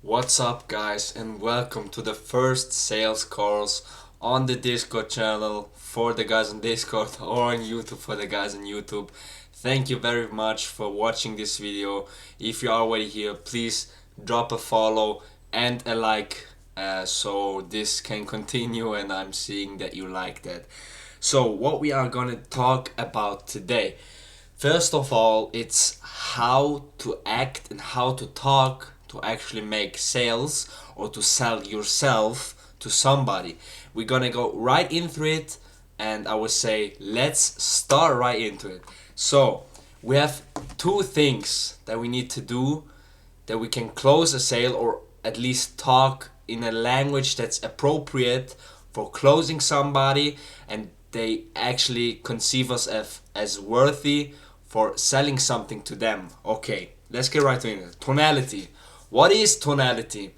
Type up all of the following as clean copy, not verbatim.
What's up, guys, and welcome to the first sales calls on the Discord channel for the guys on Discord or on YouTube for the guys on YouTube. Thank you very much for watching this video. If you are already here, please drop a follow and a like so this can continue and I'm seeing that you like that. So, what we are gonna talk about today. First of all, it's how to act and how to talk to actually make sales or to sell yourself to somebody. We're gonna go right into it, and I would say let's start right into it. So, we have two things that we need to do that we can close a sale or at least talk in a language that's appropriate for closing somebody and they actually conceive us as worthy for selling something to them. Okay, let's get right to it. Tonality. What is tonality?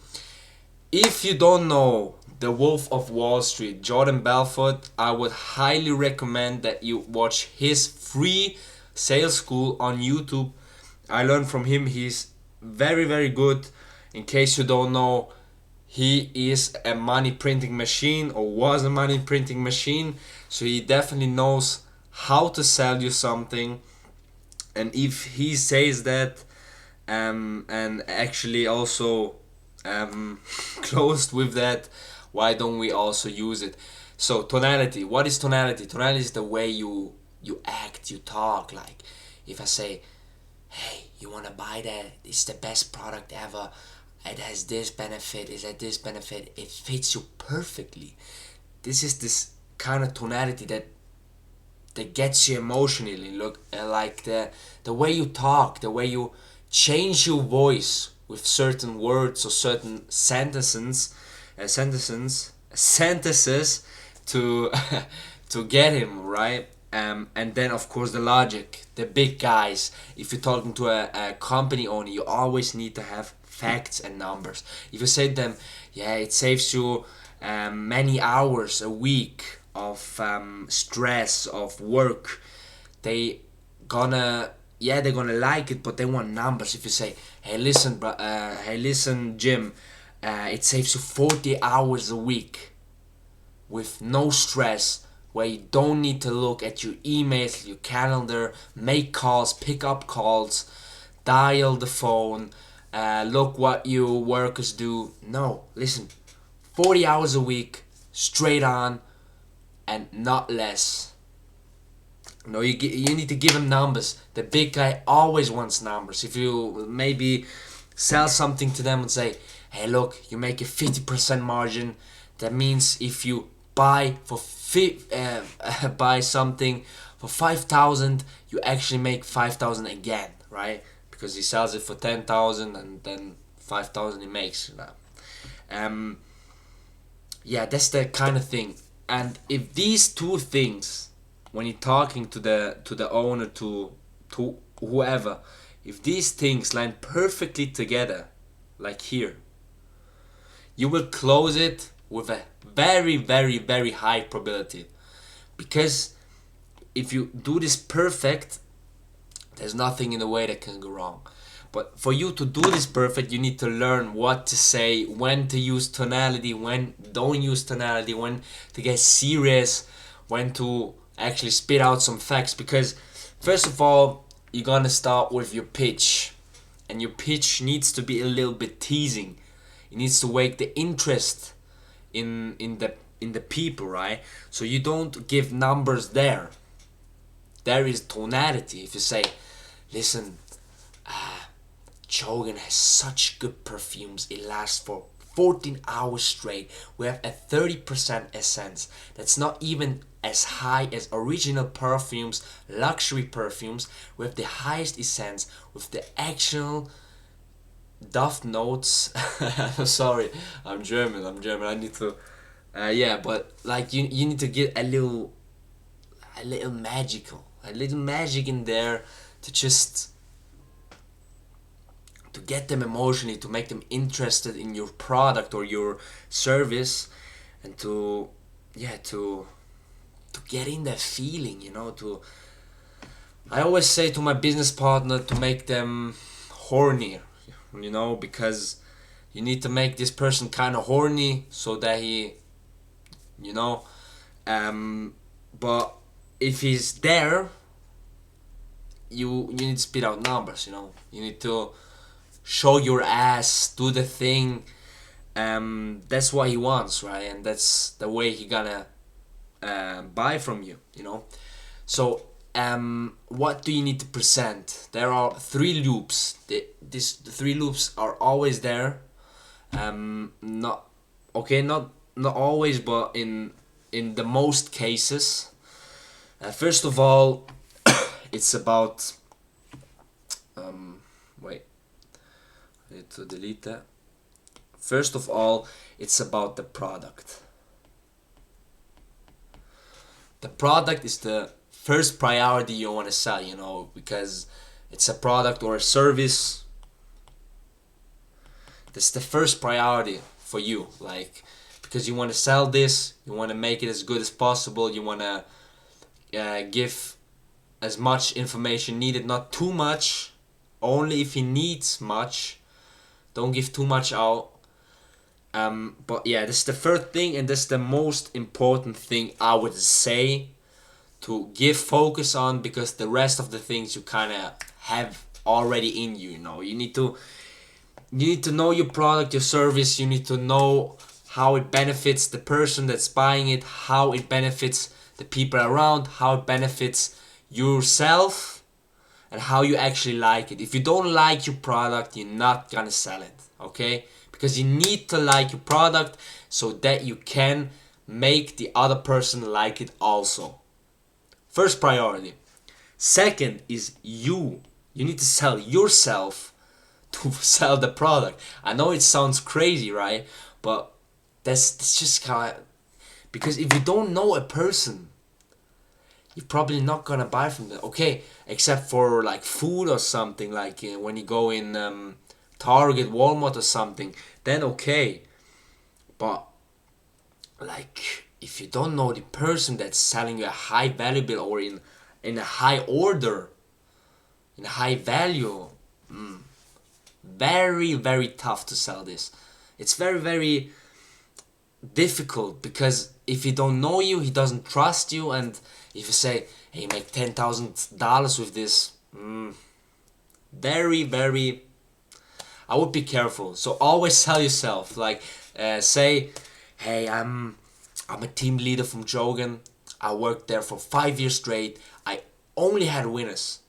If you don't know The Wolf of Wall Street, Jordan Belfort, I would highly recommend that you watch his free sales school on YouTube. I learned from him. He's very, very good. In case you don't know, he is a money printing machine or was a money printing machine. So he definitely knows how to sell you something. And if he says that, and actually also closed with that, why don't we also use it? So tonality. What is tonality? Tonality is the way you act, you talk. Like if I say, hey, you wanna buy that? It's the best product ever. It has this benefit. It has this benefit. It fits you perfectly. This is this kind of tonality that gets you emotionally. Look, like the way you talk, the way you change your voice with certain words or certain sentences to to get him right. And then of course the logic, the big guys. If you're talking to a company owner, you always need to have facts and numbers. If you say to them, yeah, it saves you many hours a week of stress of work, they gonna they're gonna like it, but they want numbers. If you say, hey listen Jim, it saves you 40 hours a week with no stress, where you don't need to look at your emails, your calendar, make calls, pick up calls, dial the phone, look what your workers do. No, listen, 40 hours a week, straight on, and not less. No, you need to give him numbers. The big guy always wants numbers. If you maybe sell something to them and say, hey, look, you make a 50% margin. That means if you buy buy something for 5,000, you actually make 5,000 again, right? Because he sells it for 10,000 and then 5,000 he makes. Yeah, that's the kind of thing. And if these two things, when you're talking to the owner, to whoever, if these things line perfectly together, like here, you will close it with a very, very, very high probability. Because if you do this perfect, there's nothing in the way that can go wrong. But for you to do this perfect, you need to learn what to say, when to use tonality, when don't use tonality, when to get serious, when to actually spit out some facts. Because first of all, you're gonna start with your pitch, and your pitch needs to be a little bit teasing. It needs to wake the interest in the people, right? So you don't give numbers there. There is tonality. If you say, listen, Chogan has such good perfumes. It lasts for 14 hours straight. We have a 30% essence. That's not even as high as original perfumes, luxury perfumes. We have the highest essence with the actual Duft notes. Sorry, I'm German. I need to. But like you need to get a little magic in there to just to get them emotionally, to make them interested in your product or your service, and to get in that feeling, to I always say to my business partner to make them hornier, because You need to make this person kind of horny so that he, you know, but if he's there, you need to spit out numbers. You need to show your ass, do the thing. That's what he wants, right? And that's the way he gonna buy from you. So what do you need to present? There are three loops. The three loops are always there. Not okay, not always, but in the most cases. First of all, it's about wait, I need to delete that. First of all, it's about the product. The product is the first priority you want to sell, because it's a product or a service. That's the first priority for you, like, because you want to sell this, you want to make it as good as possible, you want to give as much information needed, not too much, only if he needs much. Don't give too much out. But yeah, this is the first thing, and this is the most important thing I would say to give focus on, because the rest of the things you kind of have already in you. You need to know your product, your service. You need to know how it benefits the person that's buying it, how it benefits the people around, how it benefits yourself, and how you actually like it. If you don't like your product, you're not gonna sell it, okay? Because you need to like your product so that you can make the other person like it also. First priority. Second is you. You need to sell yourself to sell the product. I know it sounds crazy, right? But that's just kind of, because if you don't know a person, you're probably not gonna buy from them. Okay, except for like food or something, like when you go in Target, Walmart or something, then okay. But like, if you don't know the person that's selling you a high valuable, or in a high order, in a high value, very, very tough to sell this. It's very, very difficult, because if he don't know you, he doesn't trust you, and if you say, hey, make $10,000 with this, very, very, I would be careful. So always sell yourself. Like, say, hey, I'm a team leader from Jogan. I worked there for 5 years straight. I only had winners.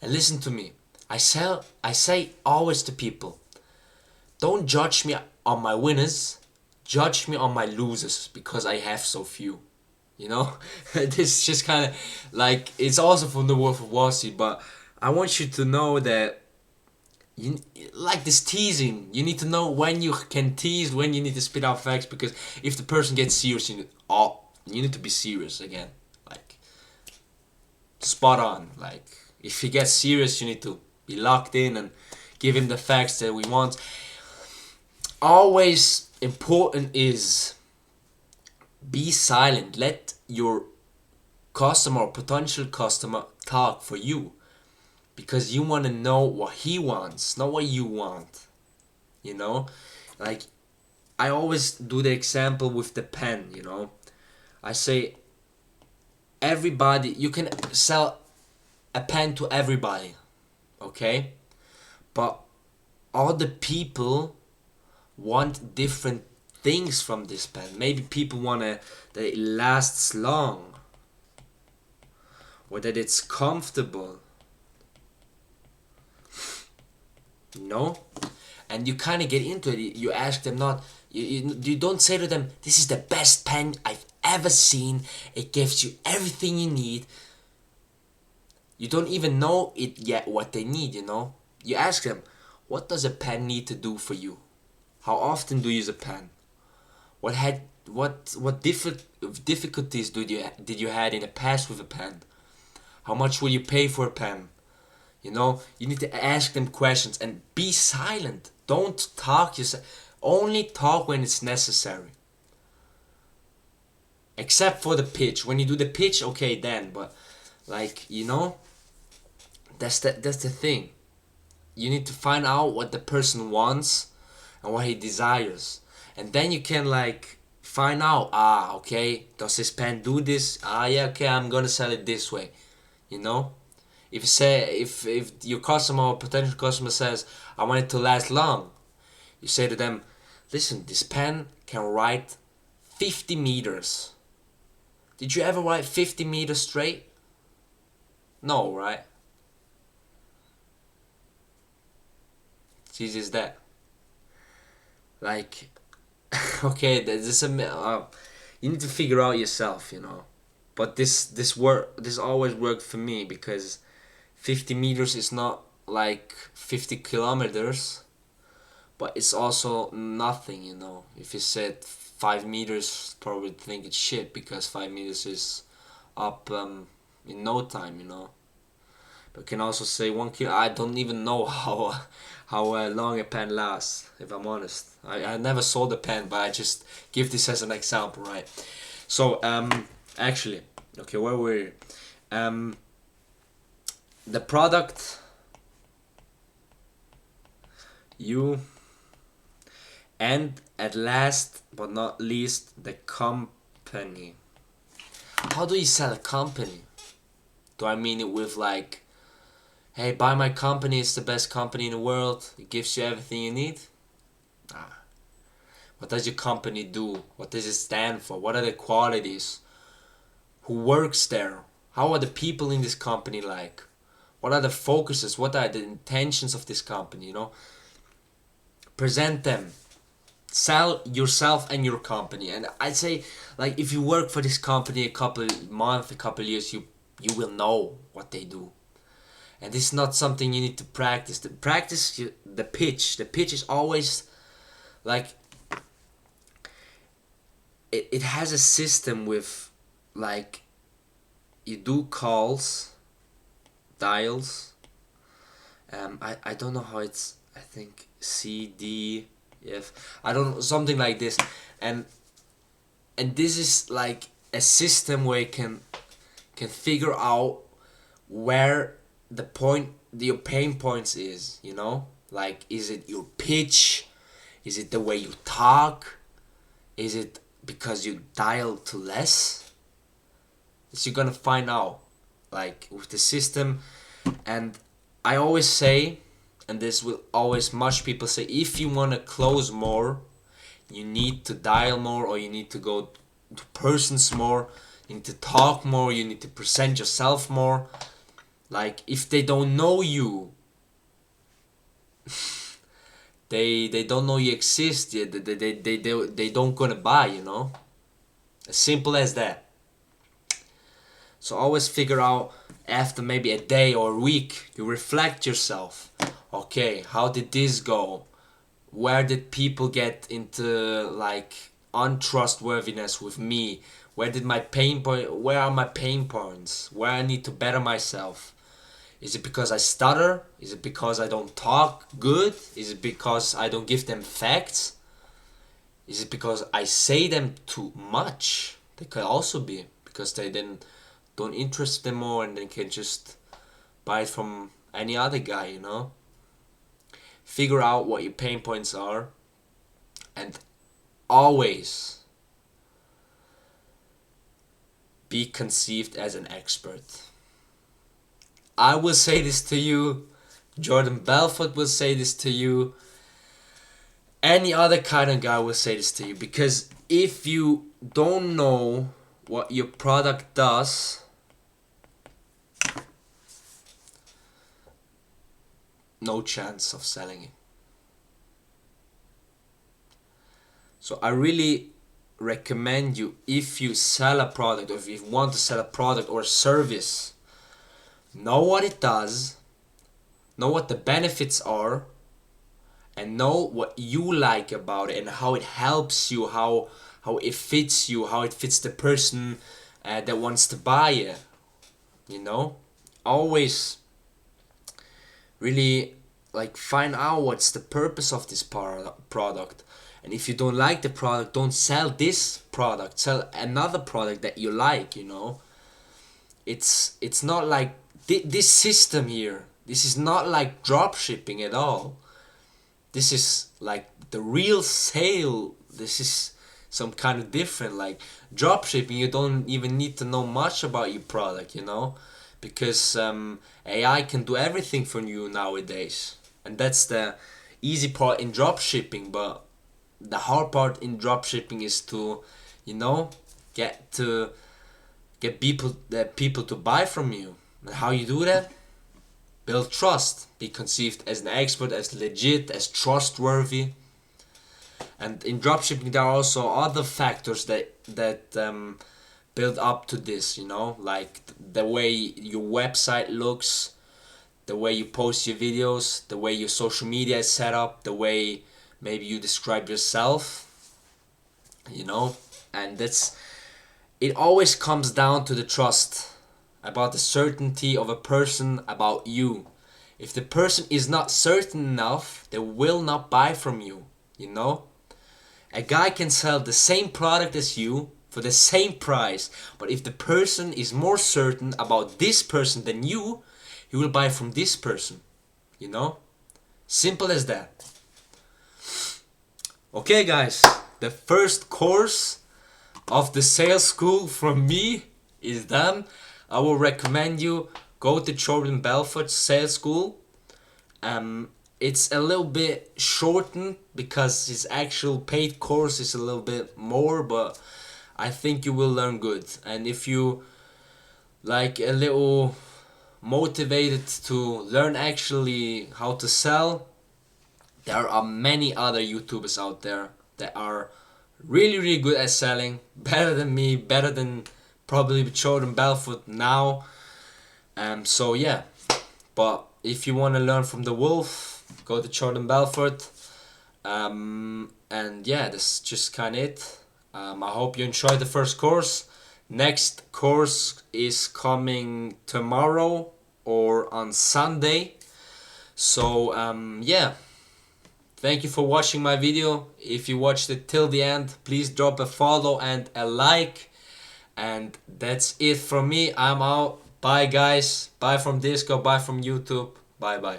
And listen to me. I say always to people, don't judge me on my winners, judge me on my losers, because I have so few. This is just kind of like, it's also from the Wolf of Wall Street, but I want you to know that you like this teasing. You need to know when you can tease, when you need to spit out facts, because if the person gets serious, you need to be serious again. Like, spot on. Like, if he gets serious, you need to be locked in and give him the facts that we want. Always important is be silent. Let your customer or potential customer talk for you, because you want to know what he wants, not what you want. Like, I always do the example with the pen. I say, everybody, you can sell a pen to everybody, okay? But all the people want different things from this pen. Maybe people want that it lasts long, or that it's comfortable, and you kind of get into it. You ask them, not you don't say to them, this is the best pen I've ever seen, it gives you everything you need. You don't even know it yet what they need. You ask them, what does a pen need to do for you? How often do you use a pen? What difficulties did you had in the past with a pen? How much will you pay for a pen? You need to ask them questions and be silent. Don't talk yourself. Only talk when it's necessary. Except for the pitch. When you do the pitch, okay then. But like, that's the thing. You need to find out what the person wants and what he desires. And then you can like find out, okay, does this pen do this? Yeah, okay, I'm gonna sell it this way, you know? If you say, if your customer or potential customer says, I want it to last long, you say to them, listen, this pen can write 50 meters. Did you ever write 50 meters straight? No, right? It's easy as that. Like, okay, there's you need to figure out yourself, you know. But this always worked for me because 50 meters is not like 50 kilometers, but it's also nothing, you know. If you said 5 meters, probably think it's shit because 5 meters is up in no time, you know. But can also say 1 kilo. I don't even know how long a pen lasts. If I'm honest, I never sold a pen, but I just give this as an example, right? So actually, okay, where were we? The product, you, and at last but not least, the company. How do you sell a company? Do I mean it with like, hey, buy my company, it's the best company in the world, it gives you everything you need? Nah. What does your company do? What does it stand for? What are the qualities? Who works there? How are the people in this company like? What are the focuses? What are the intentions of this company, you know? Present them. Sell yourself and your company. And I'd say, like, if you work for this company a couple months, a couple years, you will know what they do. And this is not something you need to practice. The pitch. The pitch is always like, it has a system with like, you do calls, dials. I don't know how it's, I think C D F, I don't know, something like this. And this is like a system where you can figure out where your pain points is, you know? Like, is it your pitch? Is it the way you talk? Is it because you dial too less? You're gonna find out, like, with the system. And I always say, and this will always much people say, if you want to close more, you need to dial more, or you need to go to persons more, you need to talk more, you need to present yourself more. Like, if they don't know you, they don't know you exist, they don't gonna buy, you know? As simple as that. So always figure out, after maybe a day or a week, you reflect yourself. Okay, how did this go? Where did people get into like untrustworthiness with me? Where are my pain points? Where I need to better myself? Is it because I stutter? Is it because I don't talk good? Is it because I don't give them facts? Is it because I say them too much? They could also be because they then don't interest them more, and they can just buy it from any other guy, you know? Figure out what your pain points are, and always be conceived as an expert. I will say this to you, Jordan Belfort will say this to you, any other kind of guy will say this to you, because if you don't know what your product does, no chance of selling it. So I really recommend you, if you sell a product, or if you want to sell a product or a service, know what it does, know what the benefits are, and know what you like about it and how it helps you, how it fits you, how it fits the person that wants to buy it. You know, always really like find out what's the purpose of this product. And if you don't like the product, don't sell this product, sell another product that you like, you know. It's not like this system here, this is not like drop shipping at all. this is like the real sale. This is some kind of different. Like dropshipping, you don't even need to know much about your product, you know, because AI can do everything for you nowadays, and that's the easy part in dropshipping. But the hard part in dropshipping is to, you know, get to get people to buy from you. And how you do that? Build trust. Be conceived as an expert, as legit, as trustworthy. And in dropshipping, there are also other factors that build up to this. You know, like the way your website looks, the way you post your videos, the way your social media is set up, the way maybe you describe yourself. You know, and it always comes down to the trust, about the certainty of a person about you. If the person is not certain enough, they will not buy from you, you know? A guy can sell the same product as you for the same price, but if the person is more certain about this person than you, he will buy from this person, you know? Simple as that. Okay guys, the first course of the sales school from me is done. I will recommend you go to Jordan Belfort's sales school. It's a little bit shortened because his actual paid course is a little bit more, but I think you will learn good. And if you like a little motivated to learn actually how to sell, there are many other YouTubers out there that are really good at selling, better than me, better than probably Jordan Belfort now. So yeah, but if you want to learn from the wolf, go to Jordan Belfort. And yeah, that's just kind of it. I hope you enjoyed the first course. Next course is coming tomorrow or on Sunday. So yeah, thank you for watching my video. If you watched it till the end, please drop a follow and a like. And that's it from me. I'm out. Bye guys. Bye from Discord. Bye from YouTube. Bye bye.